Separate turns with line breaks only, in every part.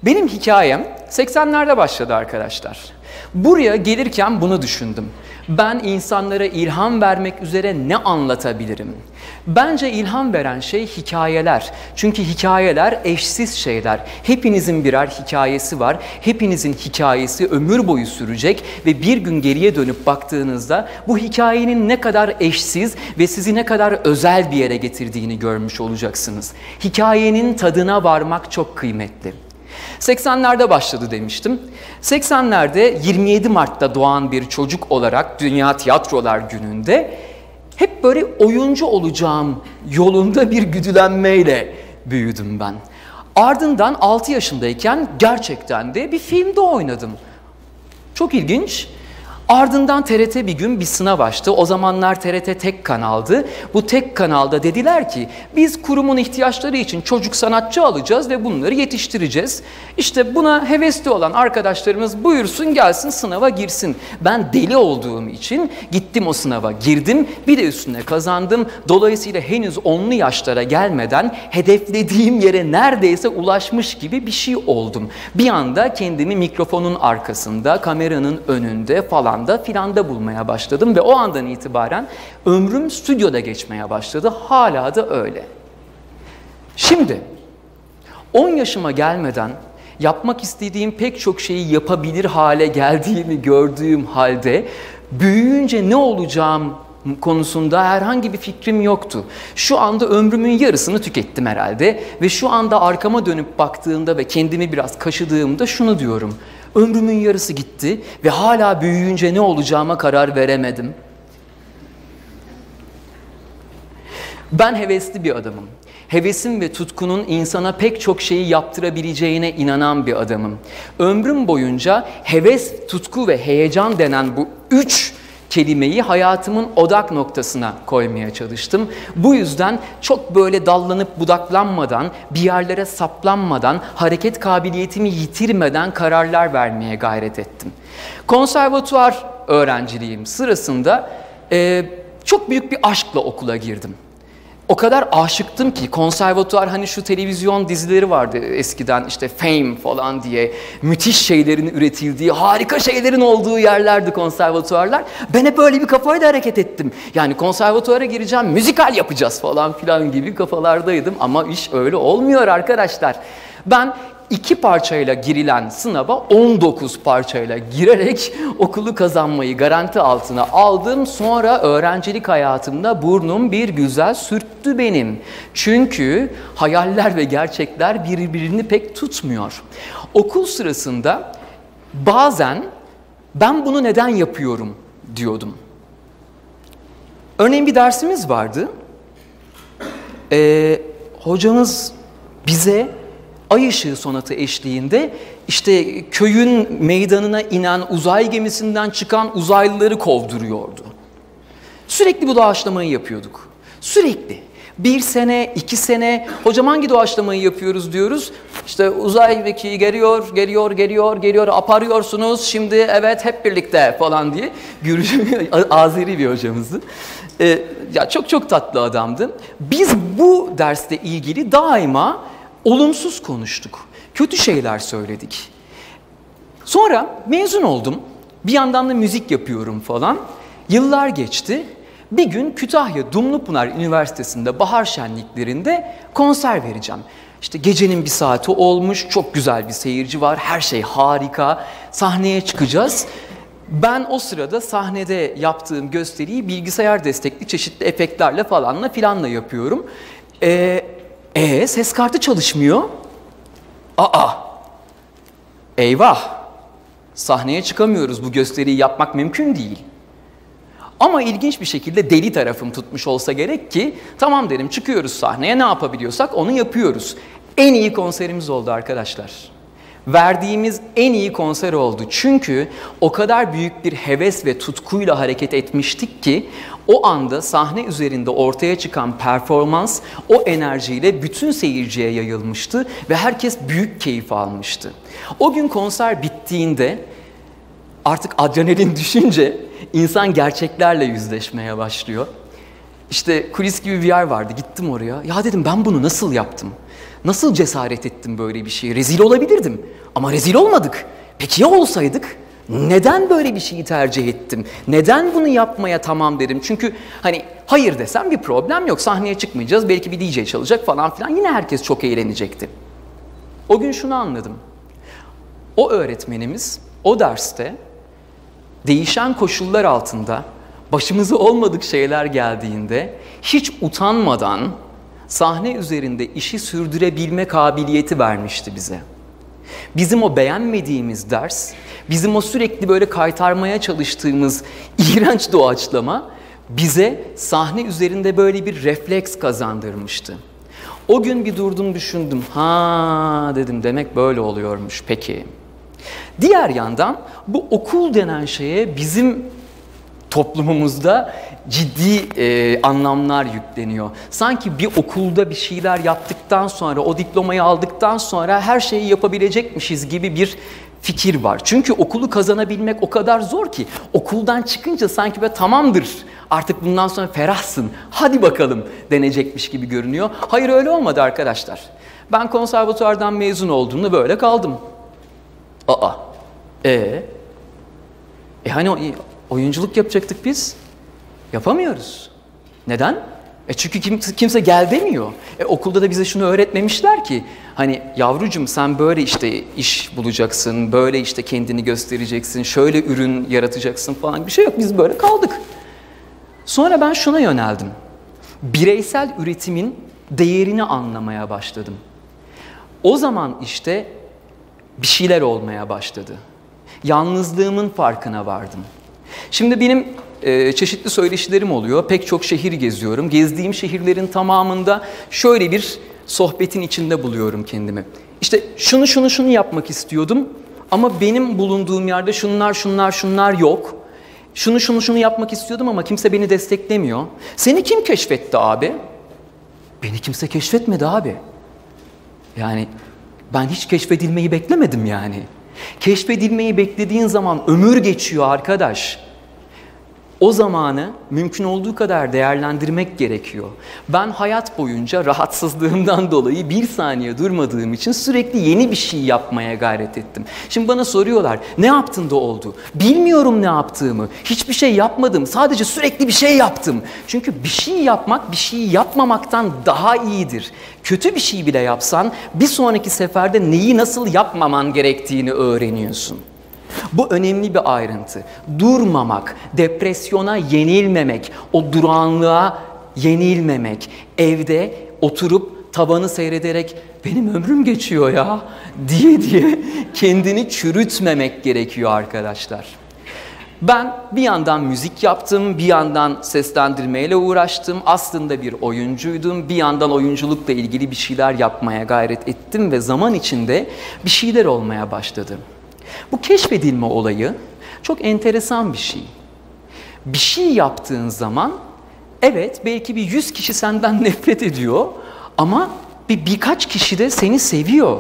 Benim hikayem 80'lerde başladı arkadaşlar. Buraya gelirken bunu düşündüm. Ben insanlara ilham vermek üzere ne anlatabilirim? Bence ilham veren şey hikayeler. Çünkü hikayeler eşsiz şeyler. Hepinizin birer hikayesi var. Hepinizin hikayesi ömür boyu sürecek ve bir gün geriye dönüp baktığınızda bu hikayenin ne kadar eşsiz ve sizi ne kadar özel bir yere getirdiğini görmüş olacaksınız. Hikayenin tadına varmak çok kıymetli. 80'lerde başladı demiştim. 80'lerde 27 Mart'ta doğan bir çocuk olarak Dünya Tiyatrolar Günü'nde hep böyle oyuncu olacağım yolunda bir güdülenmeyle büyüdüm ben. Ardından 6 yaşındayken gerçekten de bir filmde oynadım. Çok ilginç. Ardından TRT bir gün bir sınav açtı. O zamanlar TRT tek kanaldı. Bu tek kanalda dediler ki biz kurumun ihtiyaçları için çocuk sanatçı alacağız ve bunları yetiştireceğiz. İşte buna hevesli olan arkadaşlarımız buyursun gelsin sınava girsin. Ben deli olduğum için gittim o sınava girdim. Bir de üstüne kazandım. Dolayısıyla henüz 10'lu yaşlara gelmeden hedeflediğim yere neredeyse ulaşmış gibi bir şey oldum. Bir anda kendimi mikrofonun arkasında, kameranın önünde falan filanda bulmaya başladım ve o andan itibaren ömrüm stüdyoda geçmeye başladı. Hala da öyle. Şimdi 10 yaşıma gelmeden yapmak istediğim pek çok şeyi yapabilir hale geldiğimi gördüğüm halde büyüyünce ne olacağım konusunda herhangi bir fikrim yoktu. Şu anda ömrümün yarısını tükettim herhalde ve şu anda arkama dönüp baktığımda ve kendimi biraz kaşıdığımda şunu diyorum. Ömrümün yarısı gitti ve hala büyüyünce ne olacağıma karar veremedim. Ben hevesli bir adamım. Hevesim ve tutkunun insana pek çok şeyi yaptırabileceğine inanan bir adamım. Ömrüm boyunca heves, tutku ve heyecan denen bu 3 kelimeyi hayatımın odak noktasına koymaya çalıştım. Bu yüzden çok böyle dallanıp budaklanmadan, bir yerlere saplanmadan, hareket kabiliyetimi yitirmeden kararlar vermeye gayret ettim. Konservatuvar öğrenciliğim sırasında çok büyük bir aşkla okula girdim. O kadar aşıktım ki konservatuvar hani şu televizyon dizileri vardı eskiden işte Fame falan diye müthiş şeylerin üretildiği harika şeylerin olduğu yerlerdi konservatuvarlar. Ben hep böyle bir kafayla hareket ettim. Yani konservatuvara gireceğim müzikal yapacağız falan filan gibi kafalardaydım ama iş öyle olmuyor arkadaşlar. Ben 2 parçayla girilen sınava 19 parçayla girerek okulu kazanmayı garanti altına aldım. Sonra öğrencilik hayatımda burnum bir güzel sürttü benim. Çünkü hayaller ve gerçekler birbirini pek tutmuyor. Okul sırasında bazen ben bunu neden yapıyorum diyordum. Örneğin bir dersimiz vardı. Hocamız bize Ay Işığı Sonatı eşliğinde işte köyün meydanına inen uzay gemisinden çıkan uzaylıları kovduruyordu. Sürekli bu doğaçlamayı yapıyorduk. Sürekli. 1 sene, 2 sene, hocam hangi doğaçlamayı yapıyoruz diyoruz. İşte uzay mekiği geliyor, aparıyorsunuz şimdi evet hep birlikte falan diye. Azeri bir hocamızdı. Ya çok tatlı adamdı. Biz bu dersle ilgili daima olumsuz konuştuk. Kötü şeyler söyledik. Sonra mezun oldum. Bir yandan da müzik yapıyorum falan. Yıllar geçti. Bir gün Kütahya Dumlupınar Üniversitesi'nde bahar şenliklerinde konser vereceğim. İşte gecenin 1 saati olmuş, çok güzel bir seyirci var, her şey harika. Sahneye çıkacağız. Ben o sırada sahnede yaptığım gösteriyi bilgisayar destekli çeşitli efektlerle falanla filanla yapıyorum. Ses kartı çalışmıyor. Eyvah! Sahneye çıkamıyoruz, bu gösteriyi yapmak mümkün değil. Ama ilginç bir şekilde deli tarafım tutmuş olsa gerek ki tamam dedim çıkıyoruz sahneye, ne yapabiliyorsak onu yapıyoruz. En iyi konserimiz oldu arkadaşlar. Verdiğimiz en iyi konser oldu. Çünkü o kadar büyük bir heves ve tutkuyla hareket etmiştik ki o anda sahne üzerinde ortaya çıkan performans o enerjiyle bütün seyirciye yayılmıştı ve herkes büyük keyif almıştı. O gün konser bittiğinde artık adrenalin düşünce insan gerçeklerle yüzleşmeye başlıyor. İşte kulis gibi bir yer vardı, gittim oraya. Ya dedim ben bunu nasıl yaptım? Nasıl cesaret ettim böyle bir şeye? Rezil olabilirdim ama rezil olmadık. Peki ya olsaydık? Neden böyle bir şeyi tercih ettim? Neden bunu yapmaya tamam dedim? Çünkü hani hayır desem bir problem yok. Sahneye çıkmayacağız. Belki bir DJ çalacak falan filan. Yine herkes çok eğlenecekti. O gün şunu anladım. O öğretmenimiz o derste değişen koşullar altında başımıza olmadık şeyler geldiğinde hiç utanmadan sahne üzerinde işi sürdürebilme kabiliyeti vermişti bize. Bizim o beğenmediğimiz ders, bizim o sürekli böyle kaytarmaya çalıştığımız iğrenç doğaçlama bize sahne üzerinde böyle bir refleks kazandırmıştı. O gün bir durdum düşündüm, ha dedim demek böyle oluyormuş peki. Diğer yandan bu okul denen şeye bizim toplumumuzda ciddi anlamlar yükleniyor. Sanki bir okulda bir şeyler yaptıktan sonra, o diplomayı aldıktan sonra her şeyi yapabilecekmişiz gibi bir fikir var. Çünkü okulu kazanabilmek o kadar zor ki okuldan çıkınca sanki böyle tamamdır artık bundan sonra ferahsın hadi bakalım denecekmiş gibi görünüyor. Hayır öyle olmadı arkadaşlar. Ben konservatuvardan mezun olduğumda böyle kaldım. Hani oyunculuk yapacaktık biz. Yapamıyoruz. Neden? Çünkü kimse gel demiyor. Okulda da bize şunu öğretmemişler ki hani yavrucum sen böyle işte iş bulacaksın, böyle işte kendini göstereceksin, şöyle ürün yaratacaksın falan bir şey yok. Biz böyle kaldık. Sonra ben şuna yöneldim. Bireysel üretimin değerini anlamaya başladım. O zaman işte bir şeyler olmaya başladı. Yalnızlığımın farkına vardım. Şimdi benim çeşitli söyleşilerim oluyor. Pek çok şehir geziyorum. Gezdiğim şehirlerin tamamında şöyle bir sohbetin içinde buluyorum kendimi. İşte şunu yapmak istiyordum ama benim bulunduğum yerde şunlar yok. Şunu yapmak istiyordum ama kimse beni desteklemiyor. Seni kim keşfetti abi? Beni kimse keşfetmedi abi. Yani ben hiç keşfedilmeyi beklemedim yani. Keşfedilmeyi beklediğin zaman ömür geçiyor arkadaş. O zamanı mümkün olduğu kadar değerlendirmek gerekiyor. Ben hayat boyunca rahatsızlığımdan dolayı bir saniye durmadığım için sürekli yeni bir şey yapmaya gayret ettim. Şimdi bana soruyorlar, ne yaptın da oldu? Bilmiyorum ne yaptığımı, hiçbir şey yapmadım, sadece sürekli bir şey yaptım. Çünkü bir şey yapmak, bir şey yapmamaktan daha iyidir. Kötü bir şey bile yapsan, bir sonraki seferde neyi nasıl yapmaman gerektiğini öğreniyorsun. Bu önemli bir ayrıntı. Durmamak, depresyona yenilmemek, o durağanlığa yenilmemek, evde oturup tavanı seyrederek benim ömrüm geçiyor ya diye kendini çürütmemek gerekiyor arkadaşlar. Ben bir yandan müzik yaptım, bir yandan seslendirmeyle uğraştım. Aslında bir oyuncuydum. Bir yandan oyunculukla ilgili bir şeyler yapmaya gayret ettim ve zaman içinde bir şeyler olmaya başladı. Bu keşfedilme olayı çok enteresan bir şey. Bir şey yaptığın zaman evet belki bir 100 kişi senden nefret ediyor ama birkaç kişi de seni seviyor.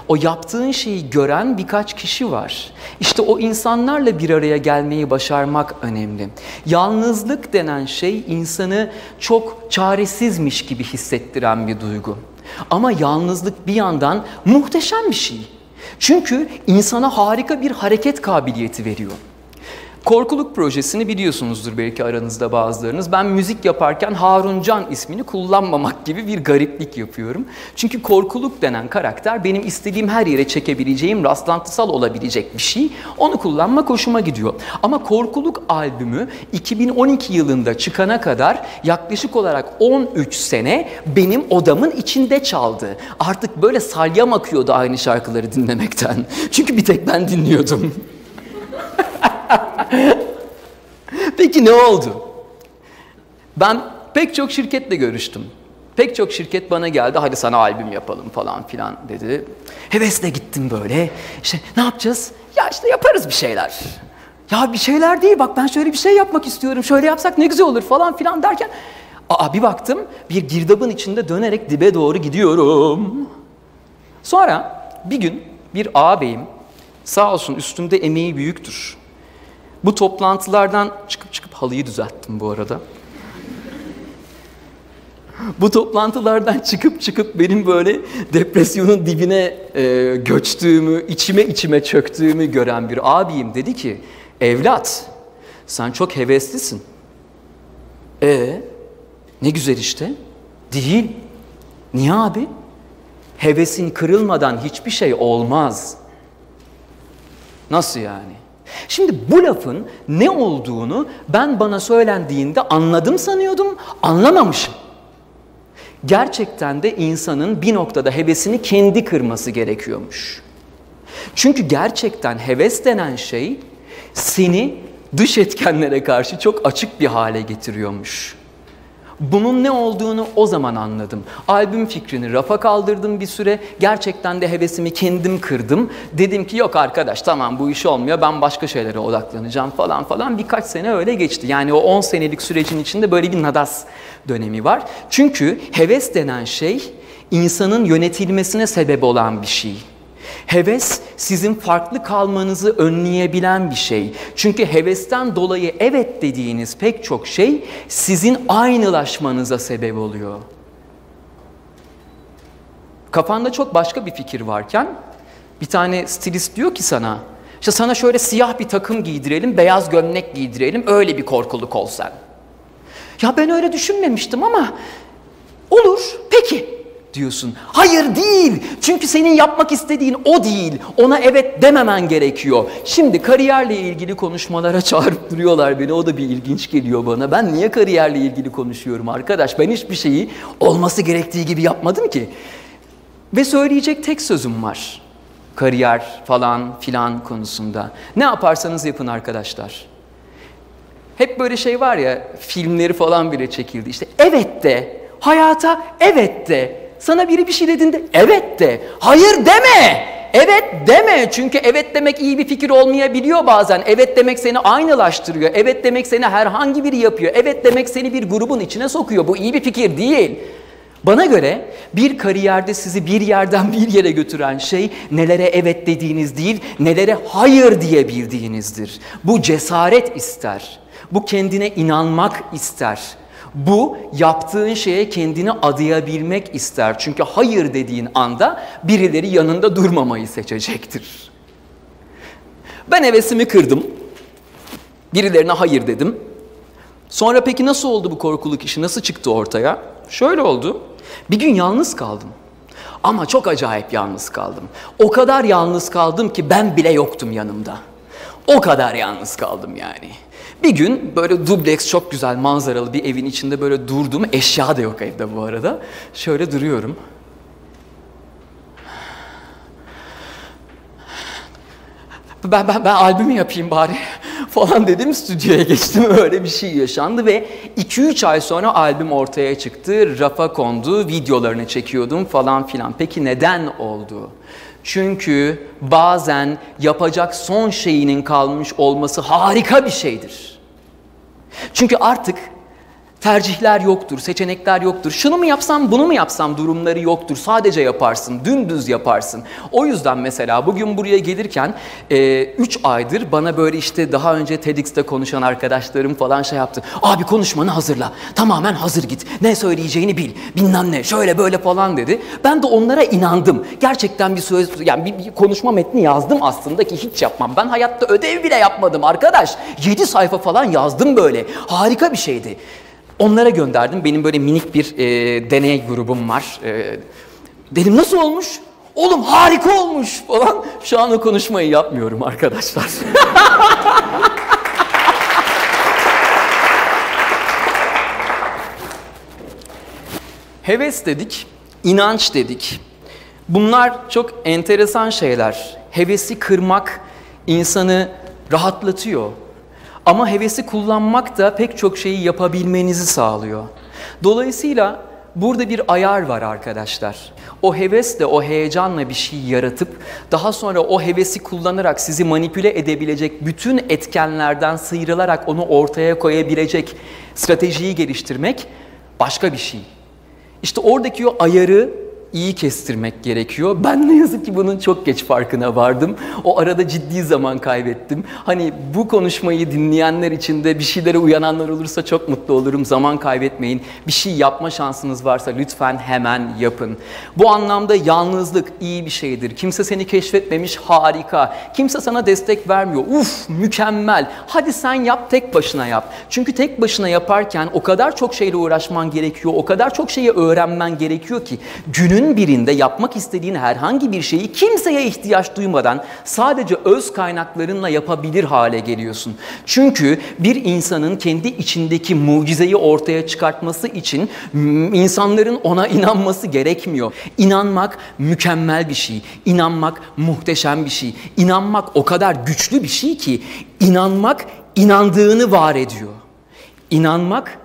O yaptığın şeyi gören birkaç kişi var. İşte o insanlarla bir araya gelmeyi başarmak önemli. Yalnızlık denen şey insanı çok çaresizmiş gibi hissettiren bir duygu. Ama yalnızlık bir yandan muhteşem bir şey. Çünkü insana harika bir hareket kabiliyeti veriyor. Korkuluk projesini biliyorsunuzdur belki aranızda bazılarınız. Ben müzik yaparken Harun Can ismini kullanmamak gibi bir gariplik yapıyorum. Çünkü korkuluk denen karakter benim istediğim her yere çekebileceğim, rastlantısal olabilecek bir şey. Onu kullanmak hoşuma gidiyor. Ama Korkuluk albümü 2012 yılında çıkana kadar yaklaşık olarak 13 sene benim odamın içinde çaldı. Artık böyle salyam akıyordu aynı şarkıları dinlemekten. Çünkü bir tek ben dinliyordum. Peki ne oldu? Ben pek çok şirketle görüştüm. Pek çok şirket bana geldi, hadi sana albüm yapalım falan filan dedi. Hevesle gittim böyle. İşte ne yapacağız? Ya işte yaparız bir şeyler. Ya bir şeyler değil, bak ben şöyle bir şey yapmak istiyorum. Şöyle yapsak ne güzel olur falan filan derken bir baktım bir girdabın içinde dönerek dibe doğru gidiyorum. Sonra bir gün bir ağabeyim, sağ olsun üstümde emeği büyüktür. Bu toplantılardan çıkıp halıyı düzelttim bu arada. Bu toplantılardan çıkıp benim böyle depresyonun dibine göçtüğümü, içime çöktüğümü gören bir abim dedi ki, evlat sen çok heveslisin. Ne güzel işte. Değil. Niye abi? Hevesin kırılmadan hiçbir şey olmaz. Nasıl yani? Şimdi bu lafın ne olduğunu ben bana söylendiğinde anladım sanıyordum, anlamamışım. Gerçekten de insanın bir noktada hevesini kendi kırması gerekiyormuş. Çünkü gerçekten heves denen şey seni dış etkenlere karşı çok açık bir hale getiriyormuş. Bunun ne olduğunu o zaman anladım. Albüm fikrini rafa kaldırdım bir süre. Gerçekten de hevesimi kendim kırdım. Dedim ki yok arkadaş tamam bu iş olmuyor. Ben başka şeylere odaklanacağım falan. Birkaç sene öyle geçti. Yani o 10 senelik sürecin içinde böyle bir nadas dönemi var. Çünkü heves denen şey insanın yönetilmesine sebep olan bir şey. Heves sizin farklı kalmanızı önleyebilen bir şey. Çünkü hevesten dolayı evet dediğiniz pek çok şey sizin aynılaşmanıza sebep oluyor. Kafanda çok başka bir fikir varken bir tane stilist diyor ki sana, işte sana şöyle siyah bir takım giydirelim, beyaz gömlek giydirelim, öyle bir korkuluk ol sen. Ya ben öyle düşünmemiştim ama olur, peki diyorsun. Hayır değil. Çünkü senin yapmak istediğin o değil. Ona evet dememen gerekiyor. Şimdi kariyerle ilgili konuşmalara çağırıp duruyorlar beni. O da bir ilginç geliyor bana. Ben niye kariyerle ilgili konuşuyorum arkadaş? Ben hiçbir şeyi olması gerektiği gibi yapmadım ki. Ve söyleyecek tek sözüm var. Kariyer falan filan konusunda. Ne yaparsanız yapın arkadaşlar. Hep böyle şey var ya, filmleri falan bile çekildi. İşte evet de, hayata evet de. Sana biri bir şey dediğinde evet de, hayır deme, evet deme. Çünkü evet demek iyi bir fikir olmayabiliyor bazen. Evet demek seni aynılaştırıyor, evet demek seni herhangi biri yapıyor, evet demek seni bir grubun içine sokuyor. Bu iyi bir fikir değil. Bana göre bir kariyerde sizi bir yerden bir yere götüren şey nelere evet dediğiniz değil, nelere hayır diyebildiğinizdir. Bu cesaret ister, bu kendine inanmak ister. Bu yaptığın şeye kendini adayabilmek ister. Çünkü hayır dediğin anda birileri yanında durmamayı seçecektir. Ben hevesimi kırdım. Birilerine hayır dedim. Sonra peki nasıl oldu bu korkuluk işi? Nasıl çıktı ortaya? Şöyle oldu. Bir gün yalnız kaldım. Ama çok acayip yalnız kaldım. O kadar yalnız kaldım ki ben bile yoktum yanımda. O kadar yalnız kaldım yani. Bir gün böyle dubleks çok güzel manzaralı bir evin içinde böyle durdum. Eşya da yok evde bu arada. Şöyle duruyorum. Ben albümü yapayım bari falan dedim. Stüdyoya geçtim. Öyle bir şey yaşandı ve 2-3 ay sonra albüm ortaya çıktı. Rafa kondu. Videolarını çekiyordum falan filan. Peki neden oldu? Çünkü bazen yapacak son şeyinin kalmış olması harika bir şeydir. Çünkü artık tercihler yoktur, seçenekler yoktur. Şunu mu yapsam, bunu mu yapsam durumları yoktur. Sadece yaparsın, dümdüz yaparsın. O yüzden mesela bugün buraya gelirken 3 aydır bana böyle işte daha önce TEDx'te konuşan arkadaşlarım falan şey yaptı. Abi konuşmanı hazırla, tamamen hazır git. Ne söyleyeceğini bil, bilmem ne, şöyle böyle falan dedi. Ben de onlara inandım. Gerçekten bir söz, yani bir konuşma metni yazdım aslında ki hiç yapmam. Ben hayatta ödev bile yapmadım arkadaş. 7 sayfa falan yazdım böyle. Harika bir şeydi. Onlara gönderdim. Benim böyle minik bir deney grubum var. Dedim nasıl olmuş? Oğlum harika olmuş falan. Şu an o konuşmayı yapmıyorum arkadaşlar. Heves dedik, inanç dedik. Bunlar çok enteresan şeyler. Hevesi kırmak insanı rahatlatıyor. Ama hevesi kullanmak da pek çok şeyi yapabilmenizi sağlıyor. Dolayısıyla burada bir ayar var arkadaşlar. O hevesle, o heyecanla bir şey yaratıp daha sonra o hevesi kullanarak sizi manipüle edebilecek bütün etkenlerden sıyrılarak onu ortaya koyabilecek stratejiyi geliştirmek başka bir şey. İşte oradaki o ayarı iyi kestirmek gerekiyor. Ben ne yazık ki bunun çok geç farkına vardım. O arada ciddi zaman kaybettim. Hani bu konuşmayı dinleyenler için de bir şeylere uyananlar olursa çok mutlu olurum. Zaman kaybetmeyin. Bir şey yapma şansınız varsa lütfen hemen yapın. Bu anlamda yalnızlık iyi bir şeydir. Kimse seni keşfetmemiş, harika. Kimse sana destek vermiyor. Uf, mükemmel. Hadi sen yap, tek başına yap. Çünkü tek başına yaparken o kadar çok şeyle uğraşman gerekiyor. O kadar çok şeyi öğrenmen gerekiyor ki günün birinde yapmak istediğin herhangi bir şeyi kimseye ihtiyaç duymadan sadece öz kaynaklarınla yapabilir hale geliyorsun. Çünkü bir insanın kendi içindeki mucizeyi ortaya çıkartması için insanların ona inanması gerekmiyor. İnanmak mükemmel bir şey. İnanmak muhteşem bir şey. İnanmak o kadar güçlü bir şey ki inanmak inandığını var ediyor. İnanmak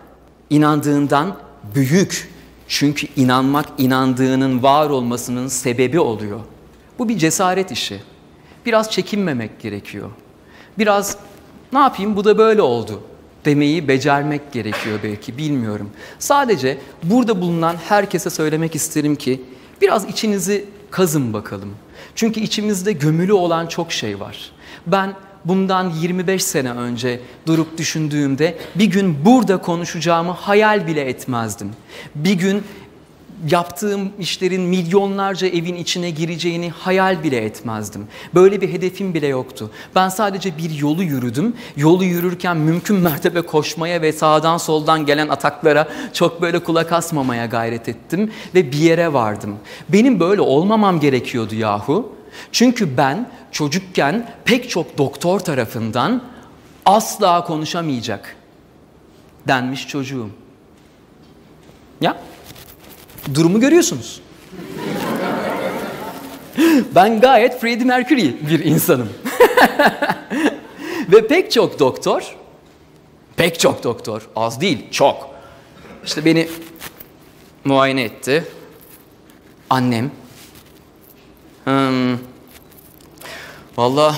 inandığından büyük. Çünkü inanmak inandığının var olmasının sebebi oluyor. Bu bir cesaret işi. Biraz çekinmemek gerekiyor. Biraz ne yapayım bu da böyle oldu demeyi becermek gerekiyor belki, bilmiyorum. Sadece burada bulunan herkese söylemek isterim ki biraz içinizi kazın bakalım. Çünkü içimizde gömülü olan çok şey var. Ben bundan 25 sene önce durup düşündüğümde bir gün burada konuşacağımı hayal bile etmezdim. Bir gün yaptığım işlerin milyonlarca evin içine gireceğini hayal bile etmezdim. Böyle bir hedefim bile yoktu. Ben sadece bir yolu yürüdüm. Yolu yürürken mümkün mertebe koşmaya ve sağdan soldan gelen ataklara çok böyle kulak asmamaya gayret ettim ve bir yere vardım. Benim böyle olmamam gerekiyordu yahu. Çünkü ben çocukken pek çok doktor tarafından asla konuşamayacak denmiş çocuğum. Ya, durumu görüyorsunuz. Ben gayet Freddie Mercury bir insanım. Ve pek çok doktor, az değil, çok. İşte beni muayene etti. Annem. Vallahi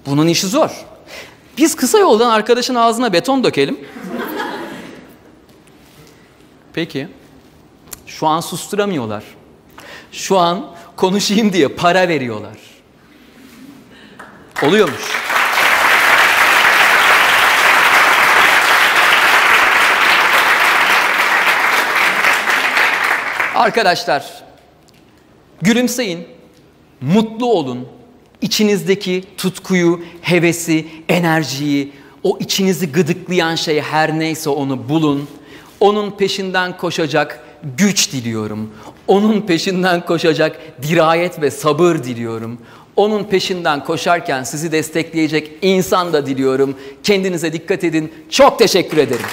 bunun işi zor. Biz kısa yoldan arkadaşın ağzına beton dökelim. Peki. Şu an susturamıyorlar. Şu an konuşayım diye para veriyorlar. Oluyormuş. Arkadaşlar, gülümseyin, mutlu olun. İçinizdeki tutkuyu, hevesi, enerjiyi, o içinizi gıdıklayan şey her neyse onu bulun. Onun peşinden koşacak güç diliyorum. Onun peşinden koşacak dirayet ve sabır diliyorum. Onun peşinden koşarken sizi destekleyecek insan da diliyorum. Kendinize dikkat edin. Çok teşekkür ederim.